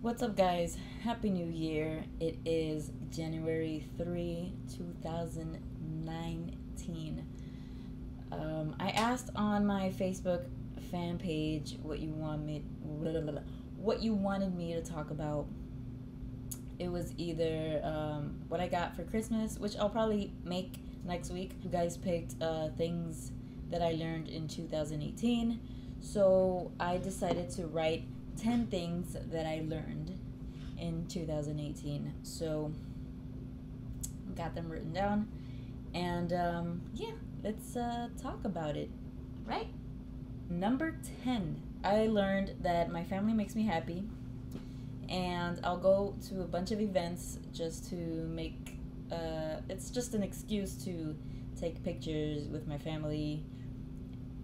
What's up, guys? Happy New Year. It is January 3, 2019. I asked on my Facebook fan page what you wanted me to talk about. It was either what I got for Christmas, which I'll probably make next week. You guys picked things that I learned in 2018. So I decided to write 10 things that I learned in 2018. So got them written down. And yeah, let's talk about it. Right? Number 10. I learned that my family makes me happy. And I'll go to a bunch of events just to make it's just an excuse to take pictures with my family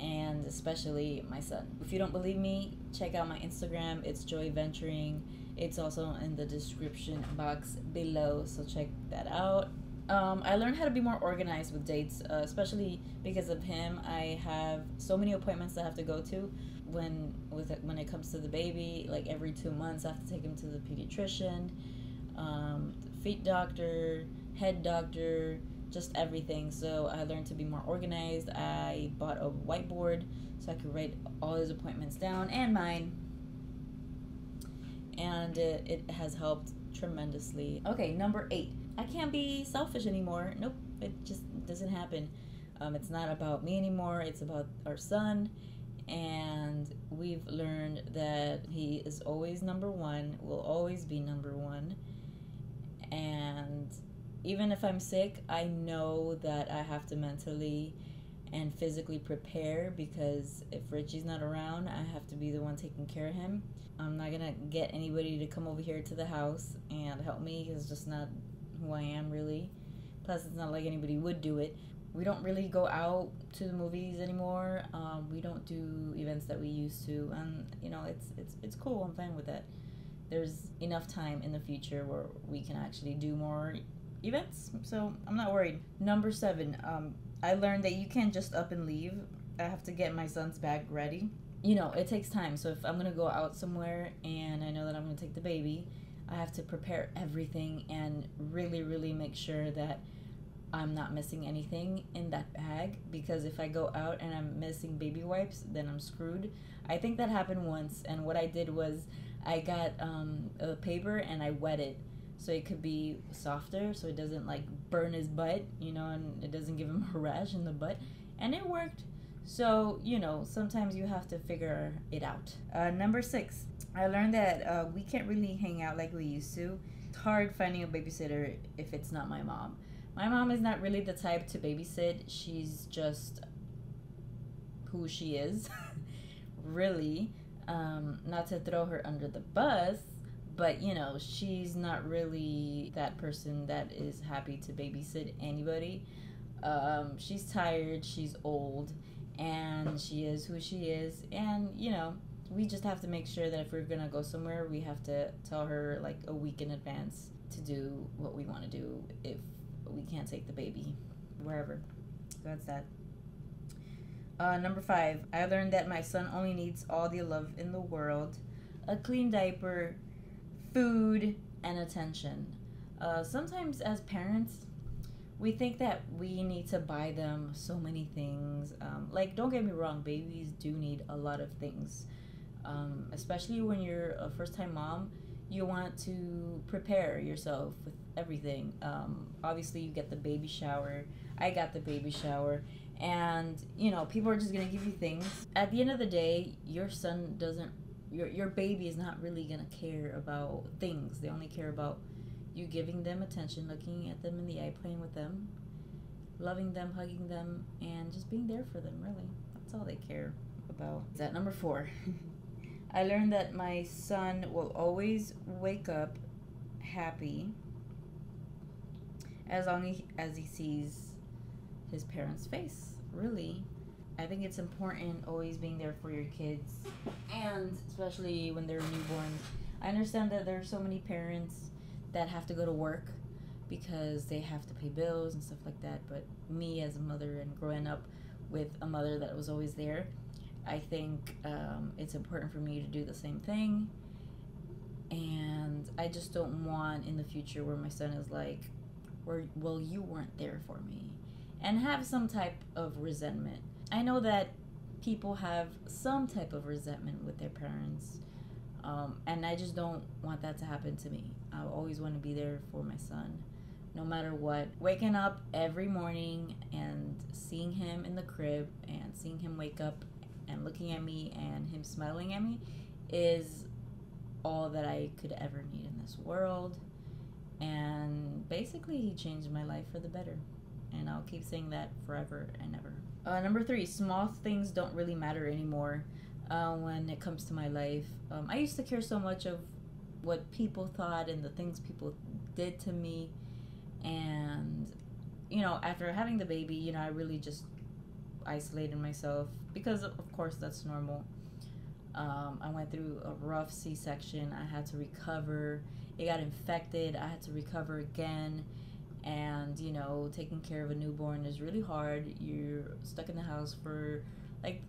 and especially my son. If you don't believe me, check out my Instagram. It's Joy Venturing. It's also in the description box below, so check that out. I learned how to be more organized with dates, especially because of him. I have so many appointments that I have to go to when it comes to the baby. Like every 2 months, I have to take him to the pediatrician, feet doctor, head doctor, just everything. So I learned to be more organized. I bought a whiteboard so I could write all his appointments down and mine, and it has helped tremendously. Okay, number 8. I can't be selfish anymore. Nope, it just doesn't happen. It's not about me anymore. It's about our son, and we've learned that he is always number one. Will always be number one, and even if I'm sick, I know that I have to mentally and physically prepare, because if Richie's not around, I have to be the one taking care of him. I'm not gonna get anybody to come over here to the house and help me. It's just not who I am, really. Plus, it's not like anybody would do it. We don't really go out to the movies anymore. We don't do events that we used to, and it's cool. I'm fine with that. There's enough time in the future where we can actually do more events, so I'm not worried. Number 7. I learned that you can't just up and leave. I have to get my son's bag ready. It takes time. So if I'm gonna go out somewhere and I know that I'm gonna take the baby, I have to prepare everything and really, really make sure that I'm not missing anything in that bag, because if I go out and I'm missing baby wipes, then I'm screwed. I think that happened once, and what I did was I got a paper and I wet it so it could be softer, so it doesn't like burn his butt, and it doesn't give him a rash in the butt, and it worked. So sometimes you have to figure it out. Number 6, I learned that we can't really hang out like we used to. It's hard finding a babysitter if it's not my mom. My mom is not really the type to babysit. She's just who she is. Really. Not to throw her under the bus, but she's not really that person that is happy to babysit anybody. She's tired, she's old, and she is who she is. And we just have to make sure that if we're gonna go somewhere, we have to tell her like a week in advance to do what we want to do if we can't take the baby wherever. So that's that. Number 5, I learned that my son only needs all the love in the world: a clean diaper, food, and attention. Sometimes as parents, we think that we need to buy them so many things. Like, don't get me wrong, babies do need a lot of things. Especially when you're a first-time mom, you want to prepare yourself with everything. Obviously, you get the baby shower. I got the baby shower. And, people are just going to give you things. At the end of the day, your son doesn't, your baby is not really going to care about things. They only care about you giving them attention, looking at them in the eye, playing with them, loving them, hugging them, and just being there for them, really. That's all they care about. Is that number 4? I learned that my son will always wake up happy as long as he sees his parents' face, really. I think it's important always being there for your kids, and especially when they're newborns. I understand that there are so many parents that have to go to work because they have to pay bills and stuff like that, but me as a mother and growing up with a mother that was always there, I think it's important for me to do the same thing And I just don't want in the future where my son is like, well, you weren't there for me, and have some type of resentment. I know that people have some type of resentment with their parents, and I just don't want that to happen to me. I always want to be there for my son, no matter what. Waking up every morning and seeing him in the crib and seeing him wake up and looking at me and him smiling at me is all that I could ever need in this world. And basically, he changed my life for the better. And I'll keep saying that forever and ever. Number 3, small things don't really matter anymore when it comes to my life. I used to care so much of what people thought and the things people did to me. And, after having the baby, I really just isolated myself because, of course, that's normal. I went through a rough C-section. I had to recover. It got infected. I had to recover again. And, taking care of a newborn is really hard. You're stuck in the house for like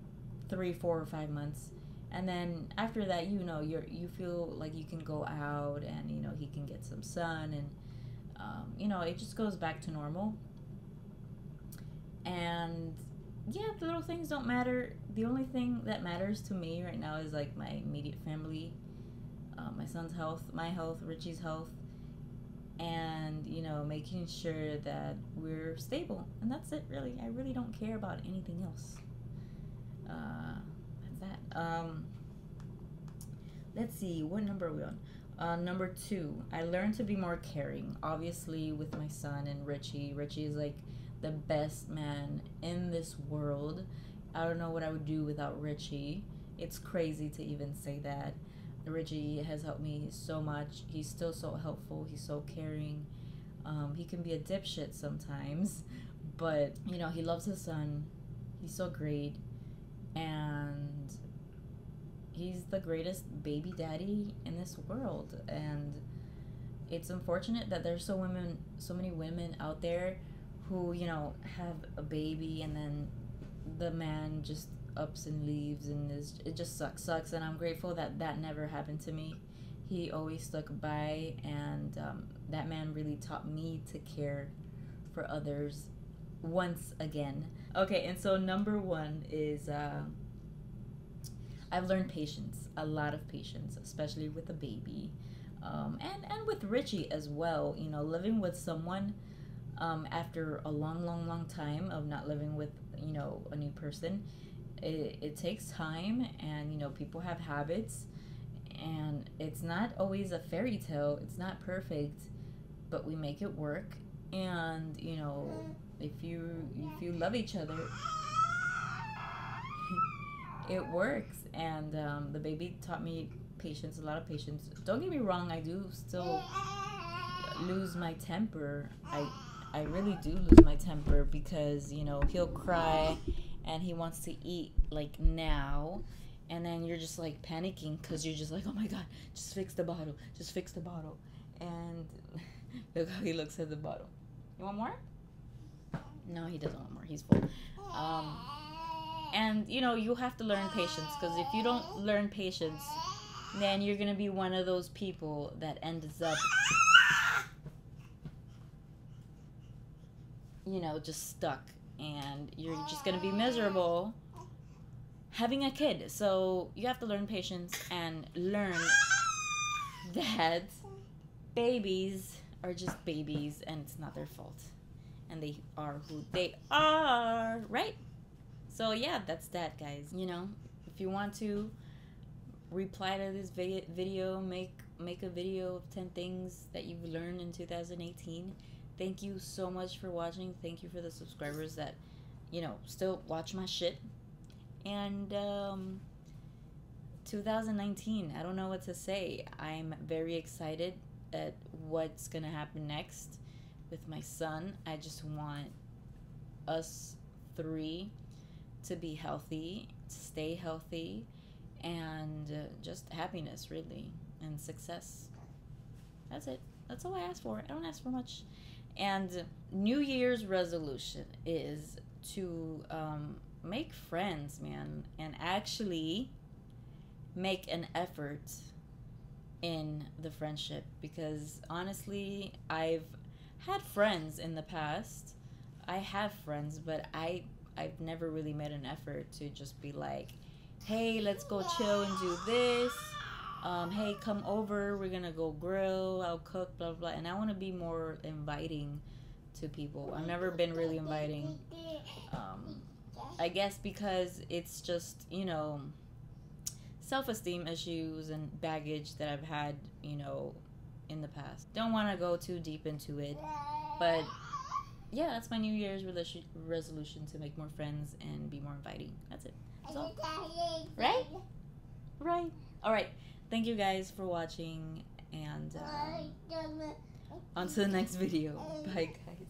3, 4, or 5 months. And then after that, you feel like you can go out and, he can get some sun. And, it just goes back to normal. And yeah, the little things don't matter. The only thing that matters to me right now is like my immediate family, my son's health, my health, Richie's health, and making sure that we're stable. And that's it, really. I really don't care about anything else. That's that. Let's see, what number are we on? Number 2, I learned to be more caring. Obviously, with my son and Richie. Richie is like the best man in this world. I don't know what I would do without Richie. It's crazy to even say that. Richie has helped me so much. He's still so helpful. He's so caring. He can be a dipshit sometimes, but he loves his son. He's so great, and he's the greatest baby daddy in this world. And it's unfortunate that there's so many women out there who have a baby and then the man just ups and leaves, and it just sucks. And I'm grateful that never happened to me. He always stuck by, and that man really taught me to care for others once again. Okay, and so number 1 is I've learned patience, a lot of patience, especially with a baby, and with Richie as well. Living with someone after a long time of not living with a new person, it takes time, and people have habits, and it's not always a fairy tale. It's not perfect, but we make it work. And if you love each other, it works. And the baby taught me patience, a lot of patience. Don't get me wrong, I do still lose my temper. I really do lose my temper because he'll cry and he wants to eat like now, and then you're just like panicking because you're just like, oh my god, just fix the bottle, and look how he looks at the bottle. You want more? No, he doesn't want more. He's full. And you have to learn patience, because if you don't learn patience, then you're gonna be one of those people that ends up just stuck, and you're just gonna be miserable having a kid. So you have to learn patience and learn that babies are just babies, and it's not their fault, and they are who they are, right? So yeah, that's that, guys. If you want to reply to this video, make a video of 10 things that you've learned in 2018. Thank you so much for watching. Thank you for the subscribers that still watch my shit. And 2019, I don't know what to say. I'm very excited at what's gonna happen next with my son. I just want us 3 to be healthy, to stay healthy, and just happiness, really, and success. That's it. That's all I ask for. I don't ask for much. And New Year's resolution is to make friends, man, and actually make an effort in the friendship, because honestly, I've had friends in the past. I have friends, but I've never really made an effort to just be like, hey, let's go chill and do this. Hey, come over. We're gonna go grill. I'll cook. Blah blah. And I want to be more inviting to people. I've never been really inviting. I guess because it's just, self-esteem issues and baggage that I've had, in the past. Don't want to go too deep into it, but yeah, that's my New Year's resolution, to make more friends and be more inviting. That's it. That's all. Right? Right. All right. Thank you guys for watching, and on to the next video. Bye, guys.